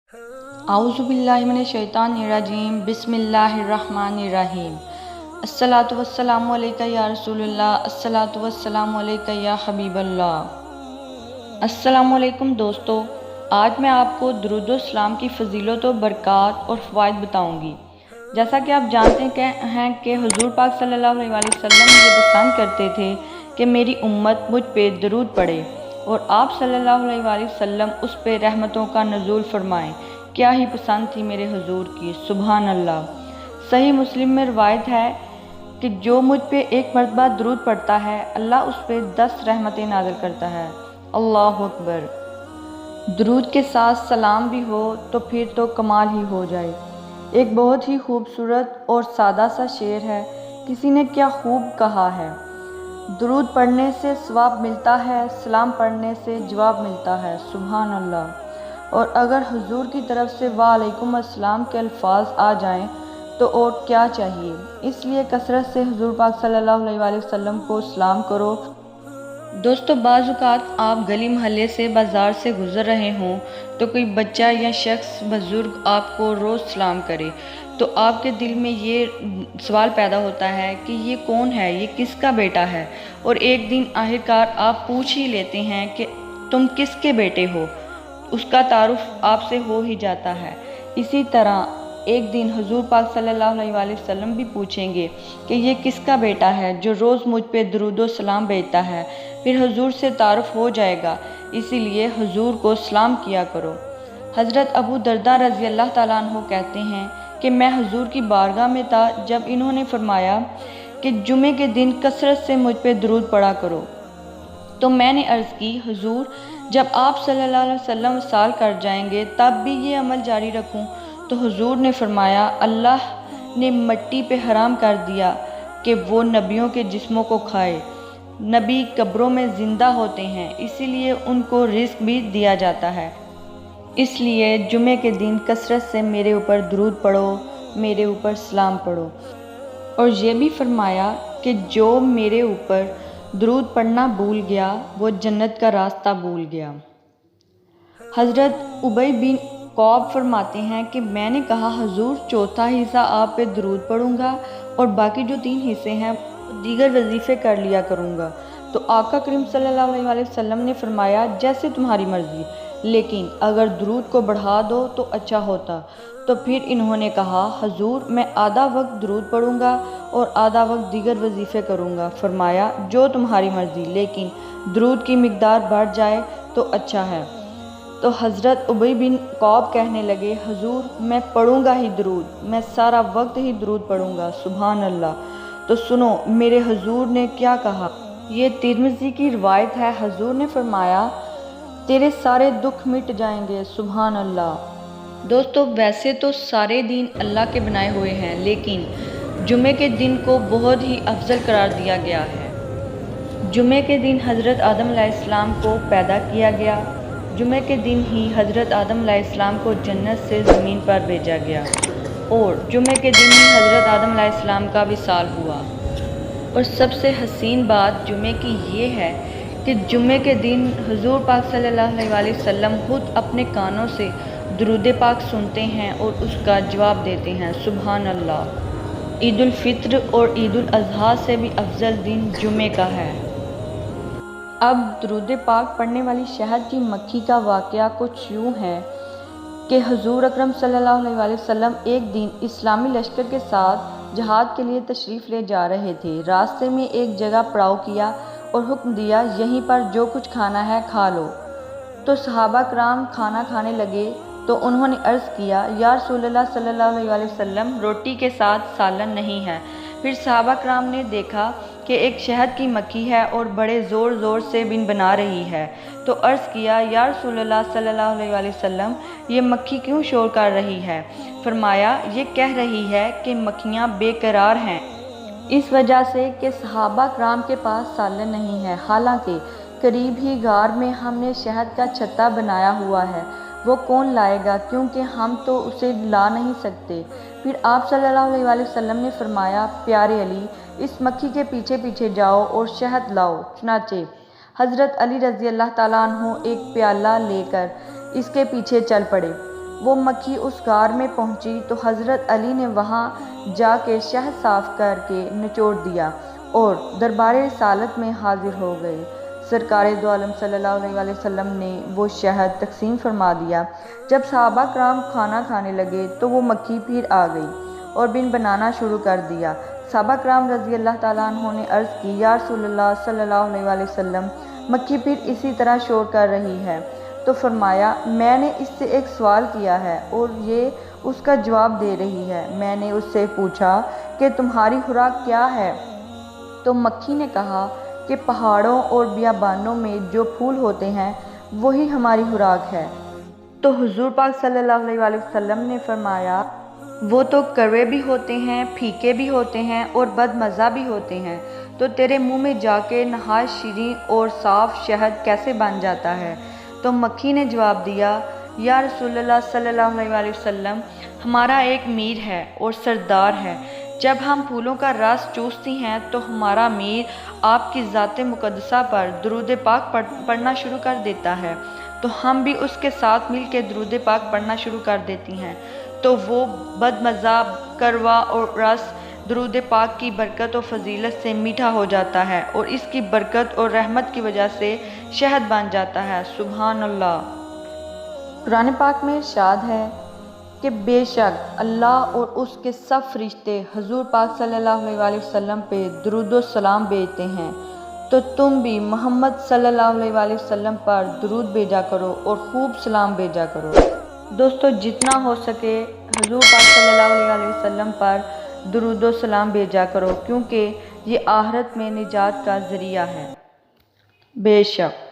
اعوذ باللہ من الشیطان الرجیم بسم اللہ الرحمن الرحیم الصلاۃ والسلام علیکہ یا رسول اللہ الصلاۃ والسلام علیکہ یا حبیب اللہ۔ السلام علیکم دوستو، آج میں آپ کو درود و السلام کی فضیلت و برکات اور فوائد بتاؤں گی۔ جیسا کہ آپ جانتے ہیں کہ حضور پاک صلی اللہ علیہ وسلم یہ پسند کرتے تھے کہ میری امت مجھ پہ درود پڑھے اور آپ صلی اللہ علیہ وسلم اس پہ رحمتوں کا نزول فرمائیں۔ کیا ہی پسند تھی میرے حضور کی، سبحان اللہ۔ صحیح مسلم میں روایت ہے کہ جو مجھ پہ ایک مرتبہ درود پڑھتا ہے اللہ اس پہ 10 رحمتیں نازل کرتا ہے۔ اللہ اکبر۔ درود کے ساتھ سلام بھی ہو تو پھر تو کمال ہی ہو جائے۔ ایک بہت ہی خوبصورت اور سادہ سا شعر ہے، کسی نے کیا خوب کہا ہے، درود پڑھنے سے ثواب ملتا ہے، سلام پڑھنے سے جواب ملتا ہے، سبحان اللہ۔ اور اگر حضور کی طرف سے وعلیکم السلام کے الفاظ آ جائیں تو اور کیا چاہیے۔ اس لیے کثرت سے حضور پاک صلی اللہ علیہ وسلم کو سلام کرو۔ دوستو، بعض اوقات آپ گلی محلے سے بازار سے گزر رہے ہوں تو کوئی بچہ یا شخص بزرگ آپ کو روز سلام کرے تو آپ کے دل میں یہ سوال پیدا ہوتا ہے کہ یہ کون ہے، یہ کس کا بیٹا ہے، اور ایک دن آخرکار آپ پوچھ ہی لیتے ہیں کہ تم کس کے بیٹے ہو، اس کا تعارف آپ سے ہو ہی جاتا ہے۔ اسی طرح ایک دن حضور پاک صلی اللہ علیہ وسلم بھی پوچھیں گے کہ یہ کس کا بیٹا ہے جو روز مجھ پہ درود و سلام بھیجتا ہے، پھر حضور سے تعارف ہو جائے گا، اسی لیے حضور کو سلام کیا کرو۔ حضرت ابو درداء رضی اللہ تعالیٰ عنہ کہتے ہیں کہ میں حضور کی بارگاہ میں تھا جب انہوں نے فرمایا کہ جمعے کے دن کثرت سے مجھ پہ درود پڑھا کرو، تو میں نے عرض کی حضور جب آپ صلی اللہ علیہ وسلم وصال کر جائیں گے تب بھی یہ عمل جاری رکھوں؟ تو حضور نے فرمایا اللہ نے مٹی پہ حرام کر دیا کہ وہ نبیوں کے جسموں کو کھائے، نبی قبروں میں زندہ ہوتے ہیں اسی لیے ان کو رزق بھی دیا جاتا ہے، اس لیے جمعے کے دن کثرت سے میرے اوپر درود پڑھو، میرے اوپر سلام پڑھو۔ اور یہ بھی فرمایا کہ جو میرے اوپر درود پڑھنا بھول گیا وہ جنت کا راستہ بھول گیا۔ حضرت ابی بن کعب فرماتے ہیں کہ میں نے کہا حضور چوتھا حصہ آپ پہ درود پڑھوں گا اور باقی جو 3 حصے ہیں دیگر وظیفے کر لیا کروں گا، تو آقا کریم صلی اللہ علیہ وسلم نے فرمایا جیسے تمہاری مرضی، لیکن اگر درود کو بڑھا دو تو اچھا ہوتا۔ تو پھر انہوں نے کہا حضور میں آدھا وقت درود پڑھوں گا اور آدھا وقت دیگر وظیفے کروں گا۔ فرمایا جو تمہاری مرضی، لیکن درود کی مقدار بڑھ جائے تو اچھا ہے۔ تو حضرت ابی بن کعب کہنے لگے حضور میں پڑھوں گا ہی درود، میں سارا وقت ہی درود پڑھوں گا، سبحان اللہ۔ تو سنو میرے حضور نے کیا کہا، یہ ترمذی کی روایت ہے، حضور نے فرمایا تیرے سارے دکھ مٹ جائیں گے، سبحان اللہ۔ دوستو ویسے تو سارے دن اللہ کے بنائے ہوئے ہیں، لیکن جمعے کے دن کو بہت ہی افضل قرار دیا گیا ہے۔ جمعے کے دن حضرت آدم علیہ السلام کو پیدا کیا گیا، جمعے کے دن ہی حضرت آدم علیہ السلام کو جنت سے زمین پر بھیجا گیا، اور جمعے کے دن ہی حضرت آدم علیہ السلام کا وصال ہوا۔ اور سب سے حسین بات جمعے کی یہ ہے کہ جمعے کے دن حضور پاک صلی اللہ علیہ وسلم خود اپنے کانوں سے درود پاک سنتے ہیں اور اس کا جواب دیتے ہیں، سبحان اللہ۔ عید الفطر اور عید الاضحیٰ سے بھی افضل دن جمعے کا ہے۔ اب درود پاک پڑھنے والی شہد کی مکھی کا واقعہ کچھ یوں ہے کہ حضور اکرم صلی اللہ علیہ وسلم ایک دن اسلامی لشکر کے ساتھ جہاد کے لیے تشریف لے جا رہے تھے۔ راستے میں ایک جگہ پڑاؤ کیا اور حکم دیا یہیں پر جو کچھ کھانا ہے کھا لو۔ تو صحابہ کرام کھانا کھانے لگے تو انہوں نے عرض کیا یا رسول اللہ صلی اللہ علیہ وسلم روٹی کے ساتھ سالن نہیں ہے۔ پھر صحابہ کرام نے دیکھا کہ ایک شہد کی مکھی ہے اور بڑے زور زور سے بن بنا رہی ہے، تو عرض کیا یا رسول اللہ صلی اللہ علیہ وسلم یہ مکھی کیوں شور کر رہی ہے؟ فرمایا یہ کہہ رہی ہے کہ مکھیاں بے قرار ہیں اس وجہ سے کہ صحابہ کرام کے پاس سالن نہیں ہے، حالانکہ قریب ہی غار میں ہم نے شہد کا چھتا بنایا ہوا ہے، وہ کون لائے گا کیونکہ ہم تو اسے لا نہیں سکتے۔ پھر آپ صلی اللہ علیہ وسلم نے فرمایا پیارے علی اس مکھی کے پیچھے پیچھے جاؤ اور شہد لاؤ۔ چنانچہ حضرت علی رضی اللہ تعالیٰ عنہ ایک پیالہ لے کر اس کے پیچھے چل پڑے۔ وہ مکھی اس غار میں پہنچی تو حضرت علی نے وہاں جا کے شہد صاف کر کے نچوڑ دیا اور دربار رسالت میں حاضر ہو گئے۔ سرکار دو عالم صلی اللہ علیہ وسلم نے وہ شہد تقسیم فرما دیا۔ جب صحابہ کرام کھانا کھانے لگے تو وہ مکھی پھر آ گئی اور بن بنانا شروع کر دیا۔ صحابہ کرام رضی اللہ تعالیٰ عنہ نے عرض کی، یا رسول اللہ صلی اللہ علیہ وسلم، مکھی پھر اسی طرح شور کر رہی ہے۔ تو فرمایا، میں نے اس سے ایک سوال کیا ہے اور یہ اس کا جواب دے رہی ہے۔ میں نے اس سے پوچھا کہ تمہاری خوراک کیا ہے؟ تو مکھی نے کہا کہ پہاڑوں اور بیابانوں میں جو پھول ہوتے ہیں وہی ہماری خوراک ہے۔ تو حضور پاک صلی اللہ علیہ وسلم نے فرمایا، وہ تو کڑوے بھی ہوتے ہیں، پھیکے بھی ہوتے ہیں اور بد مزہ بھی ہوتے ہیں، تو تیرے منہ میں جا کے نہایت شیریں اور صاف شہد کیسے بن جاتا ہے؟ تو مکھی نے جواب دیا، یا رسول اللہ صلی اللہ علیہ وسلم، ہمارا ایک میر ہے اور سردار ہے، جب ہم پھولوں کا رس چوستی ہیں تو ہمارا میر آپ کی ذات مقدسہ پر درود پاک پڑھنا شروع کر دیتا ہے، تو ہم بھی اس کے ساتھ مل کے درود پاک پڑھنا شروع کر دیتی ہیں، تو وہ بد مزہ کڑوا اور رس درود پاک کی برکت و فضیلت سے میٹھا ہو جاتا ہے اور اس کی برکت اور رحمت کی وجہ سے شہد بن جاتا ہے۔ سبحان اللہ۔ قرآن پاک میں ارشاد ہے کہ بے شک اللہ اور اس کے سب فرشتے حضور پاک صلی اللہ علیہ وسلم پہ درود و سلام بھیجتے ہیں، تو تم بھی محمد صلی اللہ علیہ وسلم پر درود بھیجا کرو اور خوب سلام بھیجا کرو۔ دوستو، جتنا ہو سکے حضور پاک صلی اللہ علیہ وسلم پر درود و سلام بھیجا کرو، کیونکہ یہ آخرت میں نجات کا ذریعہ ہے۔ بے شک